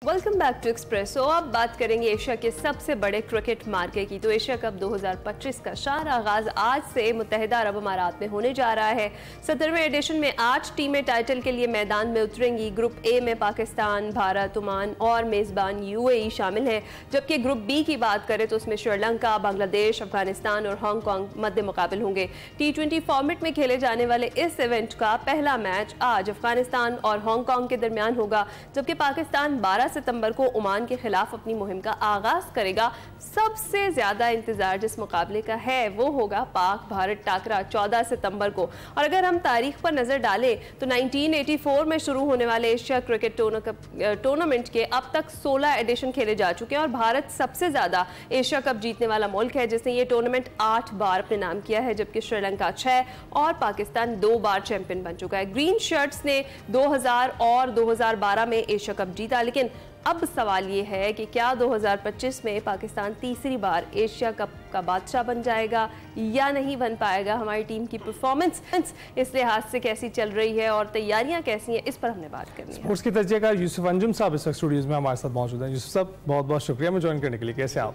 Welcome back to espresso. अब बात करेंगे एशिया के सबसे बड़े क्रिकेट मार्के की। तो एशिया कप 2025 का शानदार आगाज आज से मुत्तहिदा अरब अमारात में होने जा रहा है। 17वें एडिशन में 8 टीमें टाइटल के लिए मैदान में उतरेंगी। ग्रुप ए में पाकिस्तान, भारत, ओमान और मेजबान यूएई शामिल हैं, जबकि ग्रुप बी की बात करें तो उसमें श्रीलंका, बांग्लादेश, अफगानिस्तान और हांगकांग मद्दे मुकाबिल होंगे। T20 फॉर्मेट में खेले जाने वाले इस इवेंट का पहला मैच आज अफगानिस्तान और हांगकांग के दरमियान होगा, जबकि पाकिस्तान 12 सितंबर को ओमान के खिलाफ अपनी मुहिम का आगाज करेगा। सबसे ज्यादा इंतजार जिस मुकाबले का है वो होगा पाक भारत टाकरा 14 सितंबर को। और अगर हम तारीख पर नजर डालें तो 1984 में शुरू होने वाले एशिया क्रिकेट टूर्नामेंट के अब तक 16 एडिशन खेले जा चुके हैं और भारत सबसे ज्यादा एशिया कप जीतने वाला मुल्क है, जिसने ये टूर्नामेंट 8 बार अपने नाम किया है, जबकि श्रीलंका 6 और पाकिस्तान 2 बार चैंपियन बन चुका है। ग्रीन शर्ट्स ने 2000 और 2012 में एशिया कप जीता, लेकिन अब सवाल ये है कि क्या 2025 में पाकिस्तान तीसरी बार एशिया कप का बादशाह बन जाएगा या नहीं बन पाएगा। हमारी टीम की परफॉर्मेंस इस लिहाज से कैसी चल रही है और तैयारियां कैसी हैं, इस पर हमने बात करनी है। स्पोर्ट्स के तज्जिएकार यूसुफ अंजुम साहब इस वक्त स्टूडियोज में हमारे साथ मौजूद हैं। यूसुफ साहब बहुत बहुत शुक्रिया हमें ज्वाइन करने के लिए। कैसे आप?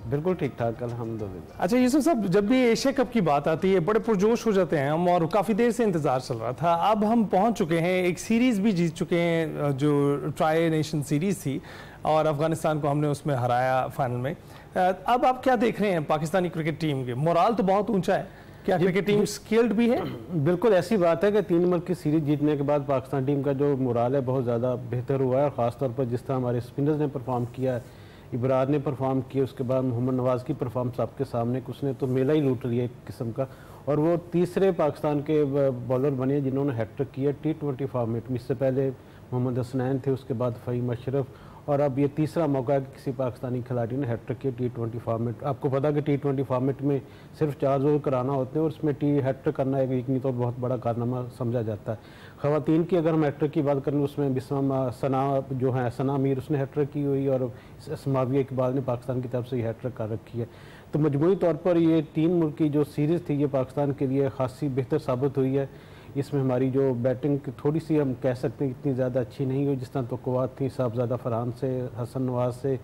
बिल्कुल ठीक ठाक अल्हम्दुलिल्लाह। अच्छा यूसुफ साहब, जब भी एशिया कप की बात आती है बड़े पुरजोश हो जाते हैं हम, और काफ़ी देर से इंतज़ार चल रहा था। अब हम पहुंच चुके हैं, एक सीरीज़ भी जीत चुके हैं जो ट्राई नेशन सीरीज़ थी, और अफगानिस्तान को हमने उसमें हराया फाइनल में। अब आप क्या देख रहे हैं पाकिस्तानी क्रिकेट टीम के? मोराल तो बहुत ऊंचा है, क्या क्रिकेट टीम स्किल्ड भी है? बिल्कुल ऐसी बात है कि 3 नंबर की सीरीज जीतने के बाद पाकिस्तान टीम का जो मोराल है बहुत ज़्यादा बेहतर हुआ है, और ख़ासतौर पर जिस तरह हमारे स्पिनर्स ने परफॉर्म किया है, इब्रार ने परफॉर्म किया, उसके बाद मोहम्मद नवाज़ की परफॉर्मेंस आपके सामने, उसने तो मेला ही लूट लिया एक किस्म का, और वो तीसरे पाकिस्तान के बॉलर बने जिन्होंने हैट्रिक किया T20 फॉर्मेट में। इससे पहले मोहम्मद हसनैन थे, उसके बाद फ़हीम अशरफ, और अब ये तीसरा मौका है कि किसी पाकिस्तानी खिलाड़ी ने हैट्रिक किया T20 फॉर्मेट। आपको पता है कि T20 फॉर्मेट में सिर्फ 4 ओवर कराना होते हैं, और उसमें हैट्रिक करना एक यकीनी तौर पर बहुत बड़ा कारनामा समझा जाता है। ख़वातीन की अगर हम हैट्रिक की बात करें, उसमें बिस्मा सना जो है, सना मीर, उसने हैट्रिक की हुई, और समाविया इकबाल ने पाकिस्तान की तरफ से हैट्रिक कर रखी है। तो मजमूई तौर पर ये 3 मुल्क की जो सीरीज़ थी ये पाकिस्तान के लिए खासी बेहतर साबित हुई है। इसमें हमारी जो बैटिंग थोड़ी सी हम कह सकते हैं इतनी ज़्यादा अच्छी नहीं हुई जिस तरह तवक्कुआत थी साहबजादा फरहान से, हसन नवाज से,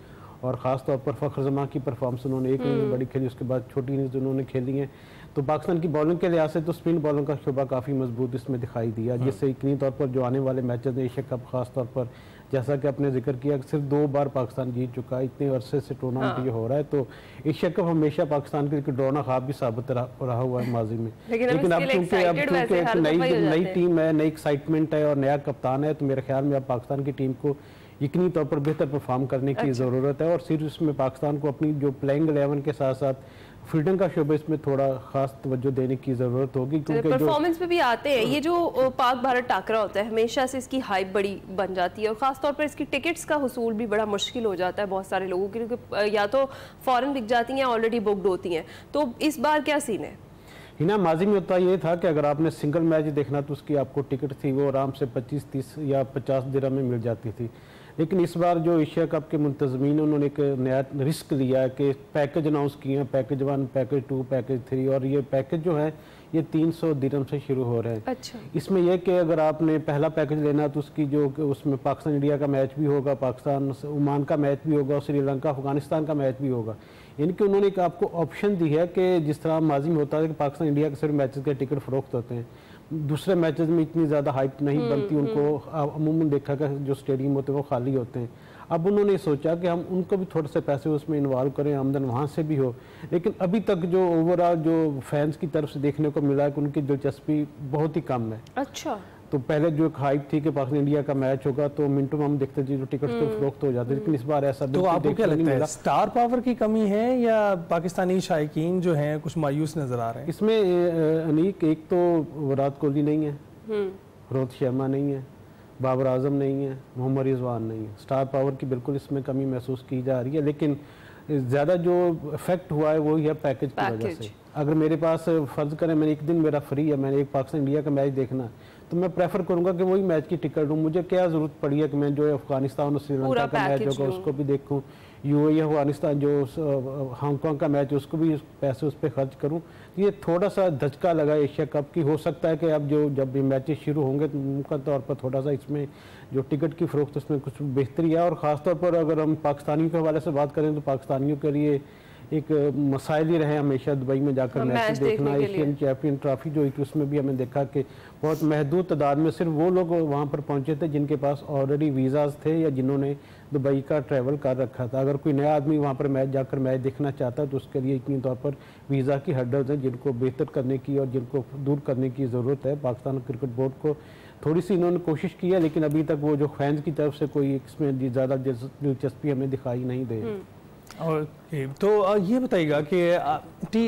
और ख़ास तौर पर फ़खर जमा की परफॉर्मेंस उन्होंने एक इनिंग बड़ी खेली, उसके बाद छोटी इनिंग्स उन्होंने खेली हैं। तो पाकिस्तान की बॉलिंग के लिहाज से तो स्पिन बॉलिंग का शुबा काफ़ी मजबूत इसमें दिखाई दिया, जिससे यकीनी तौर पर जो आने वाले मैचेस हैं एशिया कप, ख़ास तौर पर जैसा कि आपने जिक्र किया कि सिर्फ 2 बार पाकिस्तान जीत चुका है, इतने अरसे से टूर्नामेंट ये हो रहा है। तो एशिया कप हमेशा पाकिस्तान के लिए ड्रोना ख्वाब भी साबित रहा हुआ है माजी में, लेकिन अब चूँकि एक नई टीम है, नई एक्साइटमेंट है और नया कप्तान है, तो मेरे ख्याल में अब पाकिस्तान की टीम को यकीनी तौर पर बेहतर परफॉर्म करने की ज़रूरत है। और सिर्फ इसमें पाकिस्तान को अपनी जो प्लेइंग 11 के साथ साथ फील्डिंग का शोबा इसमें थोड़ा खास तवज्जो देने की ज़रूरत होगी, क्योंकि परफॉर्मेंस पे भी आते हैं। ये जो पाक भारत टाकरा होता है हमेशा से इसकी हाइप बड़ी बन जाती है, और ख़ासतौर पर इसकी टिकट्स का हुसूल भी बड़ा मुश्किल हो जाता है बहुत सारे लोगों की, क्योंकि या तो फ़ौरन बिक जाती हैं, ऑलरेडी बुकड होती हैं। तो इस बार क्या सीन है? हिना माजी में होता ये था कि अगर आपने सिंगल मैच देखना तो उसकी आपको टिकट थी वो आराम से 25, 30 या 50 दिरहम में मिल जाती थी। लेकिन इस बार जो एशिया कप के मुंतज़मीन उन्होंने एक नया रिस्क लिया है कि पैकेज अनाउंस किए हैं, पैकेज 1, पैकेज 2, पैकेज 3, और ये पैकेज जो है ये 300 दिरहम से शुरू हो रहे हैं। अच्छा। इसमें यह कि अगर आपने पहला पैकेज लेना तो उसकी जो उसमें पाकिस्तान इंडिया का मैच भी होगा, पाकिस्तान ओमान का मैच भी होगा, और श्रीलंका अफगानिस्तान का मैच भी होगा। यानी कि उन्होंने एक आपको ऑप्शन दी है कि जिस तरह माजी में होता है कि पाकिस्तान इंडिया के सिर्फ मैचेस के टिकट फ़रोख्त होते हैं, दूसरे मैचेस में इतनी ज़्यादा हाइप नहीं बनती, उनको अमूमन देखा कि जो स्टेडियम होते हैं वो खाली होते हैं। अब उन्होंने सोचा कि हम उनको भी थोड़े से पैसे उसमें इन्वॉल्व करें, आमदन वहाँ से भी हो। लेकिन अभी तक जो ओवरऑल जो फैंस की तरफ से देखने को मिला है कि उनकी दिलचस्पी बहुत ही कम है। अच्छा। तो पहले जो एक हाइप थी कि पाकिस्तान इंडिया का मैच होगा तो मिनटों में हम देखते थे जो टिकट तो फरोख्त हो जाते, लेकिन इस बार ऐसा तो आपको क्या लगता है, स्टार पावर की कमी है या पाकिस्तानी शायकीन जो हैं कुछ मायूस नजर आ रहे हैं? इसमें अनीक, एक तो विराट कोहली नहीं है, रोहित शर्मा नहीं है, बाबर आजम नहीं है, मोहम्मद रिजवान नहीं है। स्टार पावर की बिल्कुल इसमें कमी महसूस की जा रही है, लेकिन ज़्यादा जो इफेक्ट हुआ है वो है पैकेज की वजह से। अगर मेरे पास फ़र्ज़ करें मैंने एक दिन मेरा फ्री है, मैंने एक पाकिस्तान इंडिया का मैच देखना, तो मैं प्रेफर करूंगा कि वही मैच की टिकट लूँ। मुझे क्या ज़रूरत पड़ी है कि मैं जो अफगानिस्तान और श्रीलंका का मैच होगा उसको भी देखूँ, यूएई अफगानिस्तान जो हांगकांग का मैच है उसको भी पैसे उस पर खर्च करूँ। ये थोड़ा सा धचका लगा एशिया कप की। हो सकता है कि अब जो जब भी मैचेस शुरू होंगे तो मुमकिन तौर पर थोड़ा सा इसमें जो टिकट की फ़रोख्त उसमें कुछ बेहतरी है। और ख़ासतौर पर अगर हम पाकिस्तानियों के हवाले से बात करें तो पाकिस्तानियों के लिए एक मसाइल ही रहे हमेशा दुबई में जाकर मैच देखना। एशियन चैम्पियन ट्रॉफी जो थी उसमें भी हमें देखा कि बहुत महदूद तादाद में सिर्फ वो लोग वहाँ पर पहुँचे थे जिनके पास ऑलरेडी वीज़ाज थे या जिन्होंने दुबई का ट्रैवल कर रखा था। अगर कोई नया आदमी वहाँ पर मैच जाकर मैच देखना चाहता है तो उसके लिए यकीनी तौर पर वीज़ा की हर्डल्स हैं जिनको बेहतर करने की और जिनको दूर करने की ज़रूरत है। पाकिस्तान क्रिकेट बोर्ड को थोड़ी सी इन्होंने कोशिश की है, लेकिन अभी तक वो जो फैंस की तरफ से कोई इसमें ज़्यादा दिलचस्पी हमें दिखाई नहीं दे। और तो ये बताइएगा कि